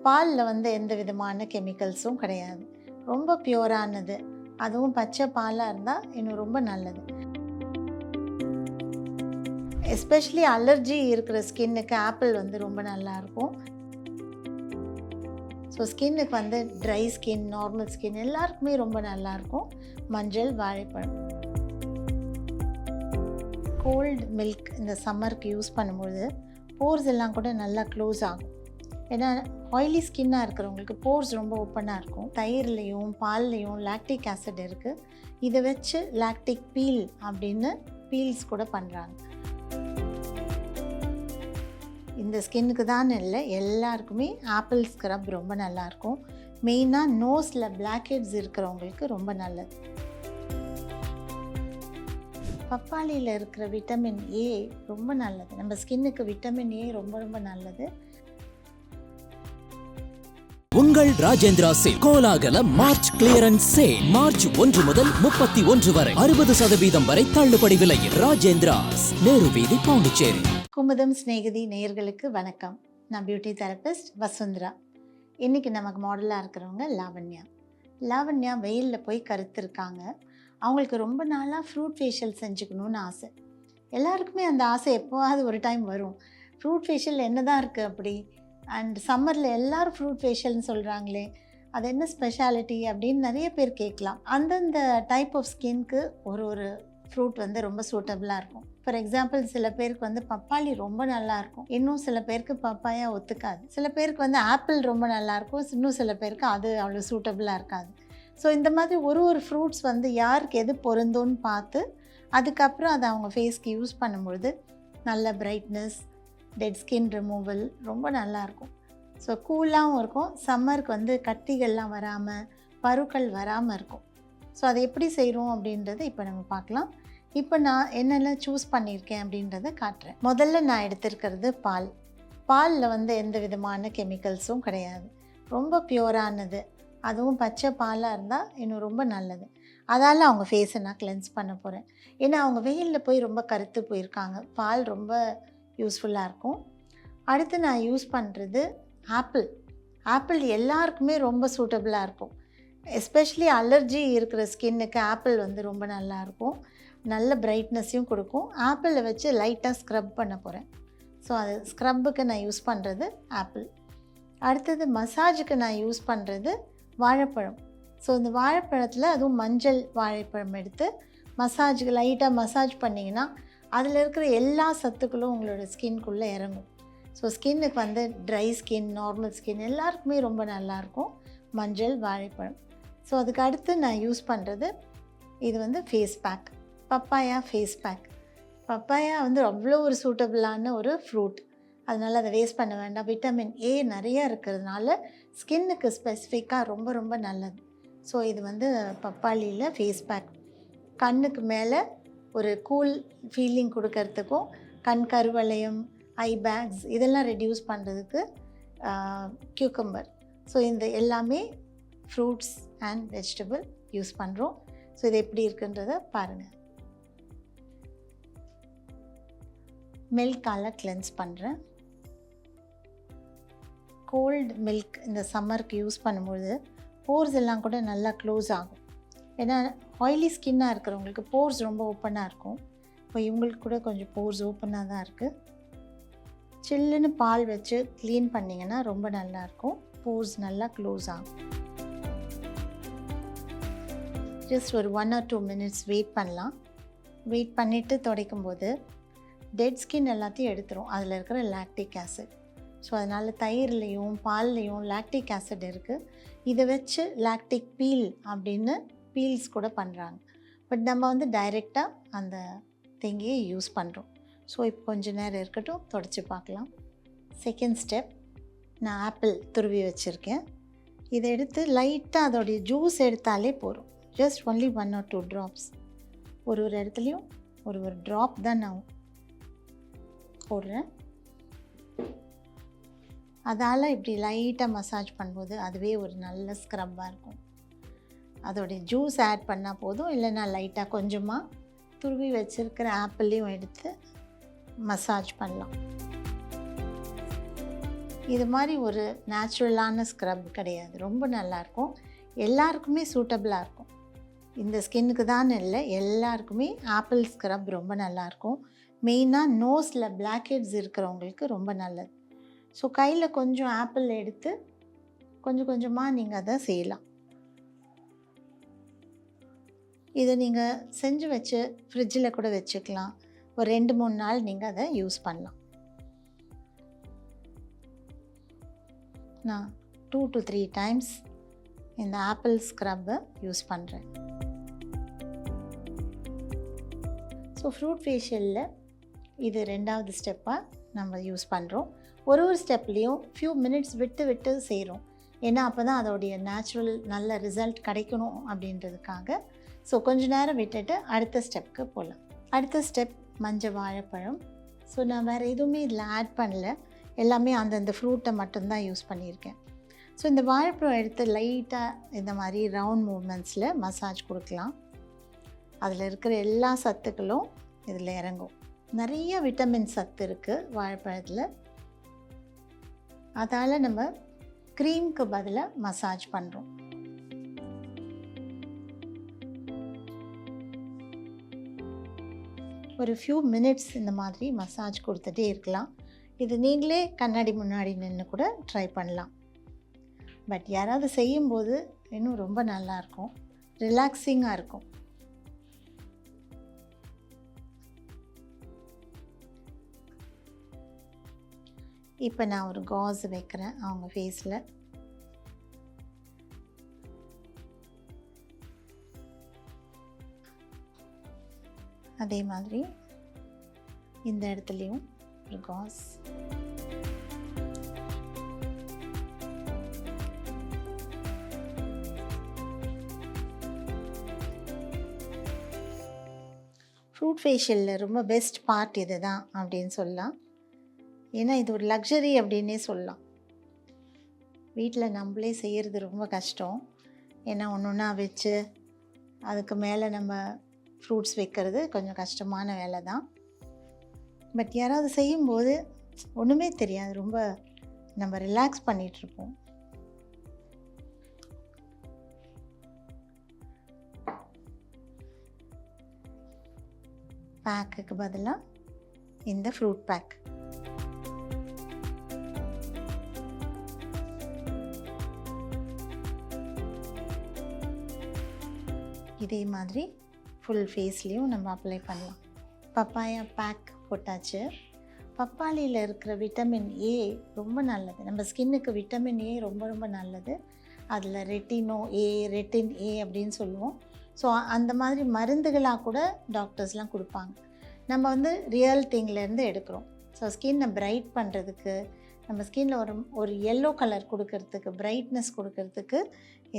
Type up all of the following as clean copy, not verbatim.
பாலில் வந்து எந்த விதமான கெமிக்கல்ஸும் கிடையாது. ரொம்ப பியூரானது. அதுவும் பச்சை பாலாக இருந்தால் இன்னும் ரொம்ப நல்லது. எஸ்பெஷலி அலர்ஜி இருக்கிற ஸ்கின்னுக்கு ஆப்பிள் வந்து ரொம்ப நல்லாயிருக்கும். ஸோ ஸ்கின்னுக்கு வந்து ட்ரை ஸ்கின், நார்மல் ஸ்கின் எல்லாருக்குமே ரொம்ப நல்லாயிருக்கும் மஞ்சள், வாழைப்பழம். கோல்டு மில்க் இந்த சம்மருக்கு யூஸ் பண்ணும்போது போர்ஸ் எல்லாம் கூட நல்லா க்ளோஸ் ஆகும். ஏன்னா ஆயிலி ஸ்கின்னாக இருக்கிறவங்களுக்கு போர்ஸ் ரொம்ப ஓப்பனாக இருக்கும். தயிர்லேயும் பால்லையும் லாக்டிக் ஆசிட் இருக்குது. இதை வச்சு லாக்டிக் பீல் அப்படின்னு பீல்ஸ் கூட பண்ணுறாங்க. இந்த ஸ்கின்னுக்கு தான் இல்லை, எல்லாருக்குமே ஆப்பிள் ஸ்க்ரப் ரொம்ப நல்லாயிருக்கும். மெயினாக நோஸில் பிளாக் ஹெட்ஸ் இருக்கிறவங்களுக்கு ரொம்ப நல்லது. பப்பாளியில் இருக்கிற விட்டமின் ஏ ரொம்ப நல்லது. நம்ம ஸ்கின்னுக்கு விட்டமின் ஏ ரொம்ப ரொம்ப நல்லது. உங்கள் ராஜேந்திரா சேல் கோலாகல மார்ச் கிளியரன்ஸ் சேல் மார்ச் 1 முதல் 31 வரை 60% வரை தள்ளுபடி விலையில். ராஜேந்திராஸ், நேரு வீதி, பாண்டிச்சேரி. குமுதம் ஸ்நேகிதி நேயர்களுக்கு வணக்கம். நான் பியூட்டி தெரபிஸ்ட் வசுந்தரா. இன்றைக்கி நமக்கு மாடலாக இருக்கிறவங்க லாவண்யா வெயிலில் போய் கருத்துருக்காங்க. அவங்களுக்கு ரொம்ப நாளாக ஃப்ரூட் ஃபேஷியல் செஞ்சுக்கணுன்னு ஆசை. எல்லாருக்குமே அந்த ஆசை எப்போவாவது ஒரு டைம் வரும். ஃப்ரூட் ஃபேஷியல் என்ன தான் இருக்குது அப்படி? அண்ட் சம்மரில் எல்லோரும் ஃப்ரூட் ஃபேஷியல்னு சொல்கிறாங்களே, அது என்ன ஸ்பெஷாலிட்டி அப்படின்னு நிறைய பேர் கேட்கலாம். அந்தந்த டைப் ஆஃப் ஸ்கின்க்கு ஒரு ஃப்ரூட் வந்து ரொம்ப சூட்டபுளாக இருக்கும். ஃபார் எக்ஸாம்பிள், சில பேருக்கு வந்து பப்பாளி ரொம்ப நல்லாயிருக்கும், இன்னும் சில பேருக்கு பப்பாயா ஒத்துக்காது. சில பேருக்கு வந்து ஆப்பிள் ரொம்ப நல்லாயிருக்கும், இன்னும் சில பேருக்கு அது அவ்வளோ சூட்டபுளாக இருக்காது. ஸோ இந்த மாதிரி ஒரு ஃப்ரூட்ஸ் வந்து யாருக்கு எது பொருந்தும்னு பார்த்து அதுக்கப்புறம் அதை அவங்க ஃபேஸ்க்கு யூஸ் பண்ணும்பொழுது நல்ல பிரைட்னஸ், டெட் ஸ்கின் ரிமூவல் ரொம்ப நல்லாயிருக்கும். ஸோ கூலாகவும் இருக்கும். சம்மருக்கு வந்து கட்டிகள்லாம் வராமல், பருக்கள் வராமல் இருக்கும். ஸோ அதை எப்படி செய்கிறோம் அப்படின்றத இப்போ நம்ம பார்க்கலாம். இப்போ நான் என்னெல்லாம் சூஸ் பண்ணியிருக்கேன் அப்படின்றத காட்டுறேன். முதல்ல நான் எடுத்திருக்கிறது பாலில் வந்து எந்த விதமான கெமிக்கல்ஸும் கிடையாது. ரொம்ப பியூரானது. அதுவும் பச்சை பாலாக இருந்தால் இன்னும் ரொம்ப நல்லது. அதால் அவங்க ஃபேஸை நான் கிளென்ஸ் பண்ண போகிறேன். ஏன்னா அவங்க வெயிலில் போய் ரொம்ப கருத்து போயிருக்காங்க. பால் ரொம்ப யூஸ்ஃபுல்லாக இருக்கும். அடுத்து நான் யூஸ் பண்ணுறது ஆப்பிள் எல்லாருக்குமே ரொம்ப சூட்டபுளாக இருக்கும். எஸ்பெஷலி அலர்ஜி இருக்கிற ஸ்கின்னுக்கு ஆப்பிள் வந்து ரொம்ப நல்லாயிருக்கும். நல்ல பிரைட்னஸையும் கொடுக்கும். ஆப்பிளை வச்சு லைட்டாக ஸ்க்ரப் பண்ண போகிறேன். ஸோ அது ஸ்க்ரப்புக்கு நான் யூஸ் பண்ணுறது ஆப்பிள். அடுத்தது மசாஜுக்கு நான் யூஸ் பண்ணுறது வாழைப்பழம். ஸோ இந்த வாழைப்பழத்தில் அதுவும் மஞ்சள் வாழைப்பழம் எடுத்து மசாஜுக்கு லைட்டாக மசாஜ் பண்ணிங்கன்னா அதில் இருக்கிற எல்லா சத்துக்களும் உங்களோட ஸ்கின்குள்ளே இறங்கும். ஸோ ஸ்கின்னுக்கு வந்து ட்ரை ஸ்கின், நார்மல் ஸ்கின் எல்லாருக்குமே ரொம்ப நல்லாயிருக்கும் மஞ்சள் வாழைப்பழம். ஸோ அதுக்கு அடுத்து நான் யூஸ் பண்ணுறது இது வந்து face pack, papaya face pack. Papaya வந்து அவ்வளோ ஒரு சூட்டபுளான ஒரு ஃப்ரூட். அதனால் அதை வேஸ்ட் பண்ண வேண்டாம். விட்டமின் ஏ நிறையா இருக்கிறதுனால ஸ்கின்னுக்கு ஸ்பெசிஃபிக்காக ரொம்ப ரொம்ப நல்லது. ஸோ இது வந்து பப்பாளியில் ஃபேஸ் பேக். கண்ணுக்கு மேலே ஒரு கூல் ஃபீலிங் கொடுக்கறதுக்கும், கண் கருவளையம், ஐ பேக்ஸ் இதெல்லாம் ரெடியூஸ் பண்ணுறதுக்கு கியூக்கம்பர். ஸோ இந்த எல்லாமே ஃப்ரூட்ஸ் அண்ட் வெஜிடபிள் யூஸ் பண்ணுறோம். ஸோ இது எப்படி இருக்குன்றதை பாருங்கள். மில்கால் கிளென்ஸ் பண்ணுறேன். கோல்டு மில்க் இந்த சம்மருக்கு யூஸ் பண்ணும்போது போர்ஸ் எல்லாம் கூட நல்லா க்ளோஸ் ஆகும். ஏன்னா ஆயிலி ஸ்கின்னாக இருக்கிறவங்களுக்கு போர்ஸ் ரொம்ப ஓப்பனாக இருக்கும். இப்போ இவங்களுக்கு கூட கொஞ்சம் போர்ஸ் ஓப்பனாக தான் இருக்குது. சில்லுன்னு பால் வச்சு க்ளீன் பண்ணிங்கன்னா ரொம்ப நல்லாயிருக்கும். போர்ஸ் நல்லா க்ளோஸ் ஆகும். ஜஸ்ட் ஒரு 1 or 2 minutes வெயிட் பண்ணலாம். வெயிட் பண்ணிவிட்டு துடைக்கும்போது டெட் ஸ்கின் எல்லாத்தையும் எடுத்துரும். அதில் இருக்கிற லாக்டிக் ஆசிட். ஸோ அதனால் தயிர்லேயும் பால்லையும் லாக்டிக் ஆசிட் இருக்குது. இதை வச்சு லாக்டிக் பீல் அப்படின்னு பீல்ஸ் கூட பண்ணுறாங்க. பட் நம்ம வந்து டைரெக்டாக அந்த தேங்கையை யூஸ் பண்ணுறோம். ஸோ இப்போ கொஞ்சம் நேரம் இருக்கட்டும், தொடச்சி பார்க்கலாம். செகண்ட் ஸ்டெப், நான் ஆப்பிள் துருவி வச்சுருக்கேன். இதை எடுத்து லைட்டாக அதோடைய ஜூஸ் எடுத்தாலே போதும். Just only 1 or 2 drops. ஒரு இடத்துலையும் ஒரு ட்ராப் தான் நான் போடுறேன். அதால் இப்படி லைட்டாக மசாஜ் பண்ணும்போது அதுவே ஒரு நல்ல ஸ்க்ரப்பாக இருக்கும். அதோடைய ஜூஸ் ஆட் பண்ணால் போதும். இல்லைனா லைட்டாக கொஞ்சமாக துருவி வச்சுருக்கிற ஆப்பிளையும் எடுத்து மசாஜ் பண்ணலாம். இது மாதிரி ஒரு நேச்சுரலான ஸ்க்ரப் கிடையாது, ரொம்ப நல்லாயிருக்கும், எல்லாருக்குமே சூட்டபிளாக இருக்கும். இந்த ஸ்கின்னுக்கு தான் இல்லை, எல்லாருக்குமே ஆப்பிள் ஸ்க்ரப் ரொம்ப நல்லாயிருக்கும். மெயினாக நோஸில் பிளாக் ஹெட்ஸ் இருக்கிறவங்களுக்கு ரொம்ப நல்லது. ஸோ கையில் கொஞ்சம் ஆப்பிள் எடுத்து கொஞ்சம் கொஞ்சமாக நீங்கள் அதை செய்யலாம். இதை நீங்கள் செஞ்சு வச்சு ஃப்ரிட்ஜில் கூட வச்சுக்கலாம். ஒரு 2-3 நாள் நீங்கள் அதை யூஸ் பண்ணலாம். நான் 2 to 3 டைம்ஸ் இந்த ஆப்பிள் ஸ்க்ரப்பை யூஸ் பண்ணுறேன். ஸோ ஃப்ரூட் ஃபேஷியலில் இது 2வது ஸ்டெப்பாக நம்ம யூஸ் பண்ணுறோம். ஒரு ஸ்டெப்லேயும் ஃபியூ மினிட்ஸ் விட்டு விட்டு செய்கிறோம். ஏன்னா அப்போ தான் அதோடைய நேச்சுரல் நல்ல ரிசல்ட் கிடைக்கணும் அப்படின்றதுக்காக. ஸோ கொஞ்ச நேரம் விட்டுட்டு அடுத்த ஸ்டெப்புக்கு போகலாம். அடுத்த ஸ்டெப் மஞ்சள் வாழைப்பழம். ஸோ நான் வேறு எதுவுமே இதில் ஆட் பண்ணல, எல்லாமே அந்தந்த ஃப்ரூட்டை மட்டும்தான் யூஸ் பண்ணியிருக்கேன். ஸோ இந்த வாழைப்பழம் எடுத்து லைட்டாக இந்த மாதிரி ரவுண்ட் மூமெண்ட்ஸில் மசாஜ் கொடுக்கலாம். அதில் இருக்கிற எல்லா சத்துக்களும் இதில் இறங்கும். நிறைய விட்டமின் சத்து இருக்குது வாழைப்பழத்தில். அதால் நம்ம க்ரீம்க்கு பதிலாக மசாஜ் பண்ணுறோம். ஒரு ஃபியூ மினிட்ஸ் இந்த மாதிரி மசாஜ் கொடுத்துட்டே இருக்கலாம். இது நீங்களே கண்ணாடி முன்னாடி நின்று கூட ட்ரை பண்ணலாம். பட் யாராவது செய்யும்போது இன்னும் ரொம்ப நல்லாயிருக்கும், ரிலாக்ஸிங்காக இருக்கும். இப்போ நான் ஒரு காஸ் வைக்கிறேன் அவங்க ஃபேஸில். அதே மாதிரி இந்த இடத்துலையும் ஒரு காஸ். ஃப்ரூட் ஃபேஷியலில் ரொம்ப பெஸ்ட் பார்ட் இது தான் அப்படின்னு சொல்லலாம். ஏன்னா இது ஒரு லக்ஸரி அப்படின்னே சொல்லலாம். வீட்டில் நம்மளே செய்கிறது ரொம்ப கஷ்டம். ஏன்னா ஒன்று ஒன்றா வச்சு அதுக்கு மேலே நம்ம ஃப்ரூட்ஸ் வைக்கிறது கொஞ்சம் கஷ்டமான வேலை தான். பட் யாராவது செய்யும்போது ஒன்றுமே தெரியாது, ரொம்ப நம்ம ரிலாக்ஸ் பண்ணிகிட்ருப்போம். பேக்குக்கு பதிலாக இந்த ஃப்ரூட் பேக். இதே மாதிரி ஃபுல் ஃபேஸ்லேயும் நம்ம அப்ளை பண்ணலாம். பப்பாயா பேக் போட்டாச்சு. பப்பாளியில் இருக்கிற விட்டமின் ஏ ரொம்ப நல்லது, நம்ம ஸ்கின்னுக்கு விட்டமின் ஏ ரொம்ப ரொம்ப நல்லது. அதில் ரெட்டின் ஏ அப்படின்னு சொல்லுவோம். ஸோ அந்த மாதிரி மருந்துகளாக கூட டாக்டர்ஸ்லாம் கொடுப்பாங்க. நம்ம வந்து ரியல் திங்லேருந்து எடுக்கிறோம். ஸோ ஸ்கின்னை பிரைட் பண்ணுறதுக்கு, நம்ம ஸ்கின்னில் ஒரு எல்லோ கலர் கொடுக்கறதுக்கு, பிரைட்னஸ் கொடுக்கறதுக்கு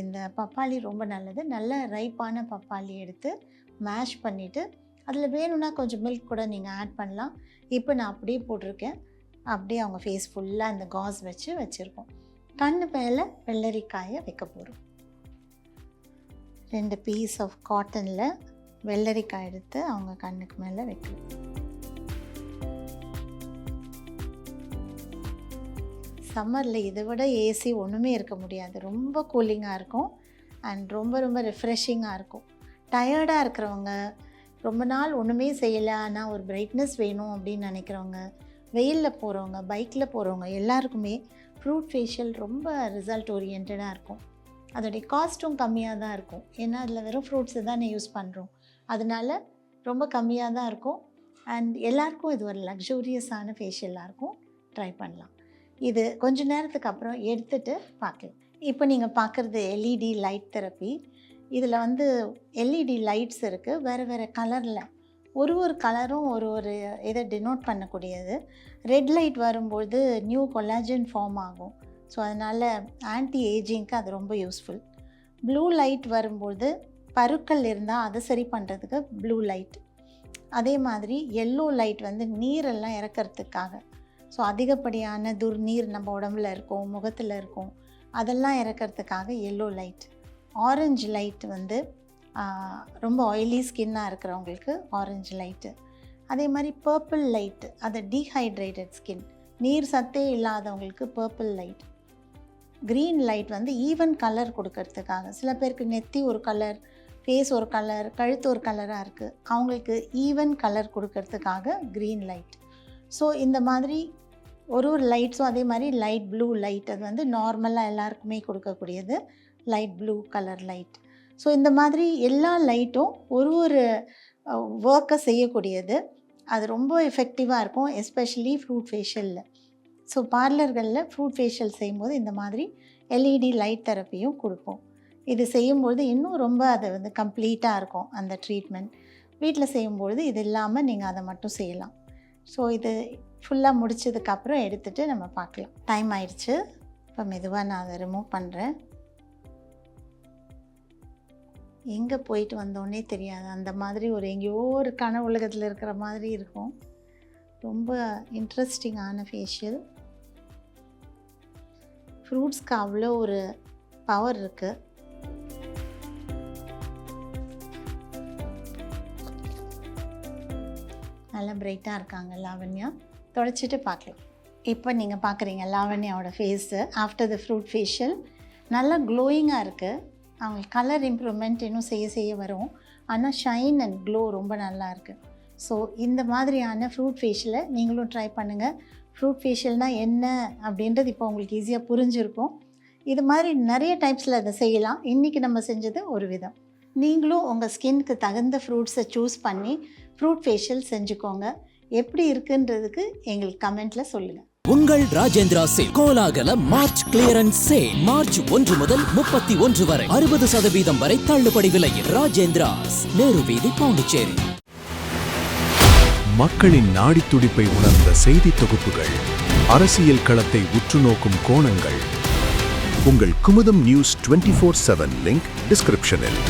இந்த பப்பாளி ரொம்ப நல்லது. நல்ல ரைப்பான பப்பாளி எடுத்து மேஷ் பண்ணிவிட்டு அதில் வேணும்னா கொஞ்சம் மில்க் கூட நீங்கள் ஆட் பண்ணலாம். இப்போ நான் அப்படியே போட்டிருக்கேன். அப்படியே அவங்க ஃபேஸ் ஃபுல்லாக இந்த காஸ் வச்சுருக்கோம். கண்ணு மேலே வெள்ளரிக்காயை வைக்க போகிறோம். 2 பீஸ் ஆஃப் காட்டனில் வெள்ளரிக்காய் எடுத்து அவங்க கண்ணுக்கு மேலே வைக்கணும். சம்மரில் இதை விட ஏசி ஒன்றுமே இருக்க முடியாது. ரொம்ப கூலிங்காக இருக்கும் அண்ட் ரொம்ப ரொம்ப ரெஃப்ரெஷிங்காக இருக்கும். டயர்டாக இருக்கிறவங்க, ரொம்ப நாள் ஒன்றுமே செய்யலை ஆனால் ஒரு பிரைட்னஸ் வேணும் அப்படின்னு நினைக்கிறவங்க, வெயிலில் போகிறவங்க, பைக்கில் போகிறவங்க எல்லாருக்குமே ஃப்ரூட் ஃபேஷியல் ரொம்ப ரிசல்ட் ஓரியன்டாக இருக்கும். அதோடைய காஸ்ட்டும் கம்மியாக தான் இருக்கும். ஏன்னா அதில் வெறும் ஃப்ரூட்ஸை தான் யூஸ் பண்ணுறோம். அதனால் ரொம்ப கம்மியாக தான் இருக்கும். அண்ட் எல்லாருக்கும் இது ஒரு லக்ஸூரியஸான ஃபேஷியலாக இருக்கும். ட்ரை பண்ணலாம். இது கொஞ்ச நேரத்துக்கு அப்புறம் எடுத்துகிட்டு பார்க்கலாம். இப்போ நீங்கள் பார்க்குறது எல்இடி லைட் தெரப்பி. இதில் வந்து எல்இடி லைட்ஸ் இருக்குது, வேறு கலரில். ஒரு கலரும் ஒரு இதை டினோட் பண்ணக்கூடியது. ரெட் லைட் வரும்போது நியூ கொலாஜன் ஃபார்ம் ஆகும். ஸோ அதனால் ஆன்டி ஏஜிங்க்கு அது ரொம்ப யூஸ்ஃபுல். ப்ளூ லைட் வரும்போது பருக்கள் இருந்தால் அதை சரி பண்ணுறதுக்கு ப்ளூ லைட். அதே மாதிரி எல்லோ லைட் வந்து நீரெல்லாம் இறக்கிறதுக்காக. ஸோ அதிகப்படியான துர்நீர் நம்ம உடம்புல இருக்கும், முகத்தில் இருக்கும், அதெல்லாம் இறக்கிறதுக்காக எல்லோ லைட். ஆரஞ்சு லைட் வந்து ரொம்ப ஆயிலி ஸ்கின்னாக இருக்கிறவங்களுக்கு ஆரஞ்சு லைட்டு. அதே மாதிரி பர்பிள் லைட்டு, அது டீஹைட்ரேட்டட் ஸ்கின், நீர் சத்தே இல்லாதவங்களுக்கு பர்பிள் லைட். க்ரீன் லைட் வந்து ஈவன் கலர் கொடுக்கறதுக்காக. சில பேருக்கு நெத்தி ஒரு கலர், ஃபேஸ் ஒரு கலர், கழுத்து ஒரு கலராக இருக்குது, அவங்களுக்கு ஈவன் கலர் கொடுக்கறதுக்காக க்ரீன் லைட். ஸோ இந்த மாதிரி ஒரு லைட்ஸும் அதே மாதிரி லைட் ப்ளூ லைட், அது வந்து நார்மலாக எல்லாருக்குமே கொடுக்கக்கூடியது light blue colour light. So இந்த மாதிரி எல்லா லைட்டும் ஒரு ஒர்க்கை செய்யக்கூடியது. அது ரொம்ப எஃபெக்டிவாக இருக்கும், எஸ்பெஷலி ஃப்ரூட் ஃபேஷியலில். ஸோ பார்லர்களில் ஃப்ரூட் ஃபேஷியல் செய்யும்போது இந்த மாதிரி எல்இடி லைட் தெரப்பியும் கொடுப்போம். இது செய்யும்பொழுது இன்னும் ரொம்ப அது வந்து கம்ப்ளீட்டாக இருக்கும் அந்த ட்ரீட்மெண்ட். வீட்டில் செய்யும்பொழுது இது இல்லாமல் நீங்கள் அதை மட்டும் செய்யலாம். ஸோ இது ஃபுல்லாக முடிச்சதுக்கப்புறம் எடுத்துகிட்டு நம்ம பார்க்கலாம். டைம் ஆயிடுச்சு. இப்போ மெதுவாக நான் அதை ரிமூவ் பண்ணுறேன். எங்கே போயிட்டு வந்தோன்னே தெரியாது, அந்த மாதிரி ஒரு எங்கேயோ ஒரு கனவு உலகத்தில் இருக்கிற மாதிரி இருக்கும். ரொம்ப இன்ட்ரெஸ்டிங்கான ஃபேஷியல். ஃப்ரூட்ஸ்க்கு அவ்வளோ ஒரு பவர் இருக்குது. நல்லா பிரைட்டாக இருக்காங்க லாவண்யா. தொடச்சிட்டு பார்க்கலாம். இப்போ நீங்கள் பார்க்குறீங்க லாவண்யாவோட face after the fruit facial. நல்லா க்ளோயிங்காக இருக்குது. அவங்களுக்கு கலர் இம்ப்ரூவ்மெண்ட் இன்னும் செய்ய வரும், ஆனால் ஷைன் அண்ட் க்ளோ ரொம்ப நல்லா இருக்குது. ஸோ இந்த மாதிரியான ஃப்ரூட் ஃபேஷியலை நீங்களும் ட்ரை பண்ணுங்கள். ஃப்ரூட் ஃபேஷியல்னால் என்ன அப்படின்றது இப்போ உங்களுக்கு ஈஸியாக புரிஞ்சிருக்கும். இது மாதிரி நிறைய டைப்ஸில் அதை செய்யலாம். இன்றைக்கி நம்ம செஞ்சது ஒரு விதம். நீங்களும் உங்கள் ஸ்கின்க்கு தகுந்த ஃப்ரூட்ஸை சூஸ் பண்ணி ஃப்ரூட் ஃபேஷியல் செஞ்சுக்கோங்க. எப்படி இருக்குன்றதுக்கு எங்களுக்கு கமெண்ட்டில் சொல்லுங்கள். உங்கள் ராஜேந்திரா சேல் கோலாகல மார்ச் கிளியரன்ஸ் சேல் மார்ச் 1 முதல் 31 வரை 60% வரை தள்ளுபடி விலையில். ராஜேந்திராஸ், நேரு வீதி, பாண்டிச்சேரி. மக்களின் நாடித்துடிப்பை உணர்ந்த செய்தி தொகுப்புகள், அரசியல் களத்தை உற்றுநோக்கும் கோணங்கள். உங்கள் குமுதம் நியூஸ் 24/7 லிங்க் டிஸ்கிரிப்ஷனில்.